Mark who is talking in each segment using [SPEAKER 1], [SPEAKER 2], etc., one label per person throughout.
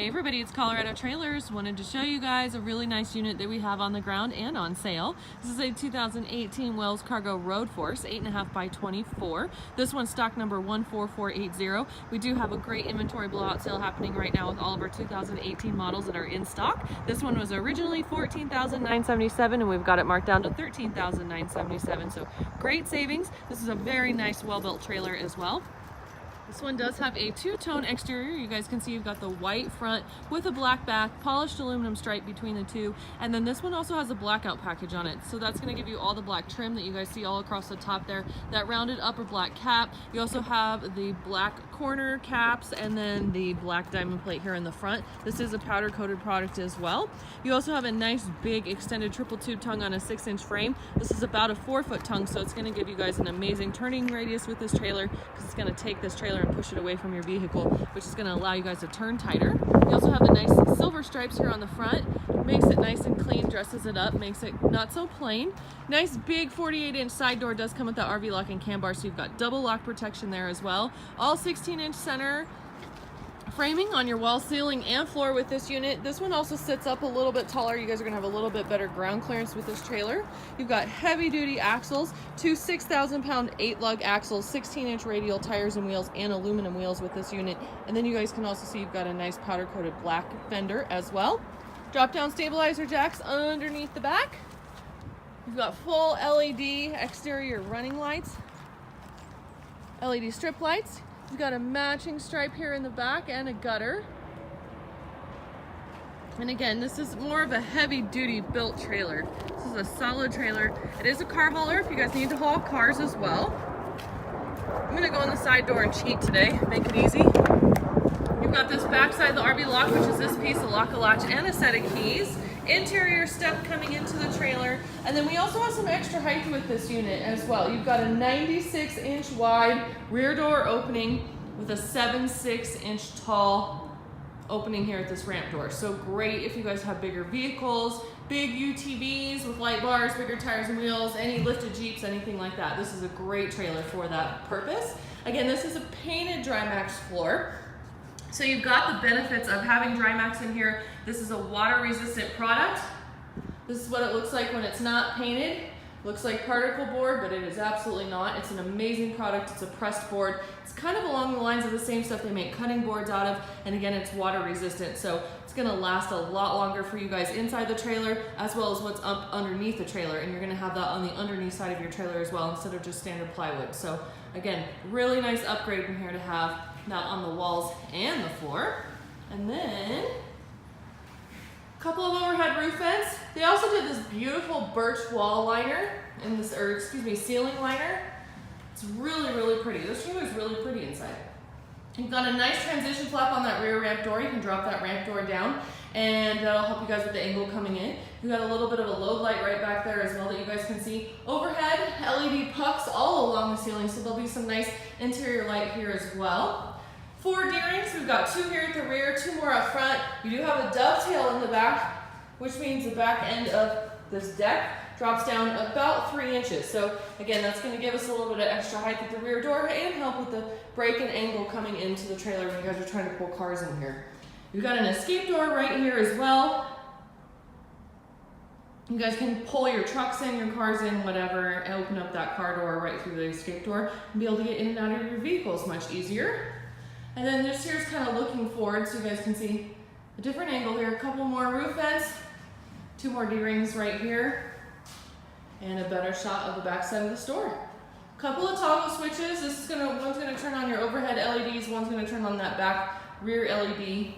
[SPEAKER 1] Hey everybody, it's Colorado Trailers. Wanted to show you guys a really nice unit that we have on the ground and on sale. This is a 2018 Wells Cargo Road Force, 8.5 by 24. This one's stock number 14480. We do have a great inventory blowout sale happening right now with all of our 2018 models that are in stock. This one was originally $14,977 and we've got it marked down to $13,977. So great savings. This is a very nice, well-built trailer as well. This one does have a two-tone exterior. You guys can see you've got the white front with a black back, polished aluminum stripe between the two, and then this one also has a blackout package on it. So that's going to give you all the black trim that you guys see all across the top there, that rounded upper black cap. You also have the black corner caps and then the black diamond plate here in the front. This is a powder coated product as well. You also have a nice big extended triple tube tongue on a 6-inch frame. This is about a 4-foot tongue, so it's going to give you guys an amazing turning radius with this trailer because it's going to take this trailer and push it away from your vehicle, which is going to allow you guys to turn tighter. You also have the nice silver stripes here on the front. Makes it nice and clean, dresses it up, makes it not so plain. Nice big 48-inch side door, does come with that RV lock and cam bar, so you've got double lock protection there as well. All 16-inch center framing on your wall, ceiling, and floor with this unit. This one also sits up a little bit taller. You guys are gonna have a little bit better ground clearance with this trailer. You've got heavy duty axles, two 6,000-pound 8-lug axles, 16-inch radial tires and wheels, and aluminum wheels with this unit. And then you guys can also see you've got a nice powder coated black fender as well. Drop down stabilizer jacks underneath the back. You've got full LED exterior running lights, LED strip lights. You've got a matching stripe here in the back and a gutter. And again, this is more of a heavy duty built trailer. This is a solid trailer. It is a car hauler if you guys need to haul cars as well. I'm gonna go in the side door and cheat today, make it easy. You've got this backside of the RV lock, which is this piece, a lock-a-latch and a set of keys. Interior step coming into the trailer, and then we also have some extra height with this unit as well. You've got a 96-inch wide rear door opening with a 7.6-inch tall opening here at this ramp door. So great if you guys have bigger vehicles, big UTVs with light bars, bigger tires and wheels, any lifted Jeeps, anything like that. This is a great trailer for that purpose. Again, this is a painted DryMax floor. So you've got the benefits of having DryMax in here. This is a water resistant product. This is what it looks like when it's not painted. Looks like particle board, but it is absolutely not. It's an amazing product. It's a pressed board. It's kind of along the lines of the same stuff they make cutting boards out of, and again, it's water resistant, so it's gonna last a lot longer for you guys inside the trailer, as well as what's up underneath the trailer, and you're gonna have that on the underneath side of your trailer as well, instead of just standard plywood. So again, really nice upgrade from here to have that on the walls and the floor. And then a couple of overhead roof vents. They also did this beautiful birch wall liner and this, or excuse me, ceiling liner. It's really, really pretty. This room is really pretty inside. You've got a nice transition flap on that rear ramp door. You can drop that ramp door down and that'll help you guys with the angle coming in. You've got a little bit of a load light right back there as well that you guys can see. Overhead LED pucks all along the ceiling, so there'll be some nice interior light here as well. 4 D-rings, we've got 2 here at the rear, 2 more up front. You do have a dovetail in the back, which means the back end of this deck drops down about 3 inches. So again, that's gonna give us a little bit of extra height at the rear door and help with the brake and angle coming into the trailer when you guys are trying to pull cars in here. You've got an escape door right here as well. You guys can pull your trucks in, your cars in, whatever, and open up that car door right through the escape door and be able to get in and out of your vehicles much easier. And then this here's kind of looking forward, so you guys can see a different angle here. A couple more roof vents, 2 more D-rings right here, and a better shot of the back side of the store. Couple of toggle switches. This is one's gonna turn on your overhead LEDs, one's gonna turn on that back rear LED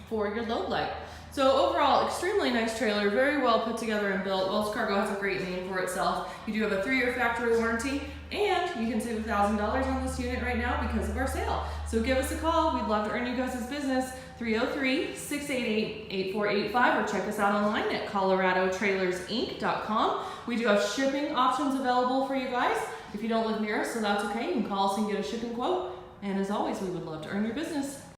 [SPEAKER 1] for your load light. So overall, extremely nice trailer, very well put together and built. Wells Cargo has a great name for itself. You do have a 3-year factory warranty, and you can save $1,000 on this unit right now because of our sale. So give us a call. We'd love to earn you guys' business, 303-688-8485, or check us out online at coloradotrailersinc.com. We do have shipping options available for you guys. If you don't live near us, so that's okay. You can call us and get a shipping quote. And as always, we would love to earn your business.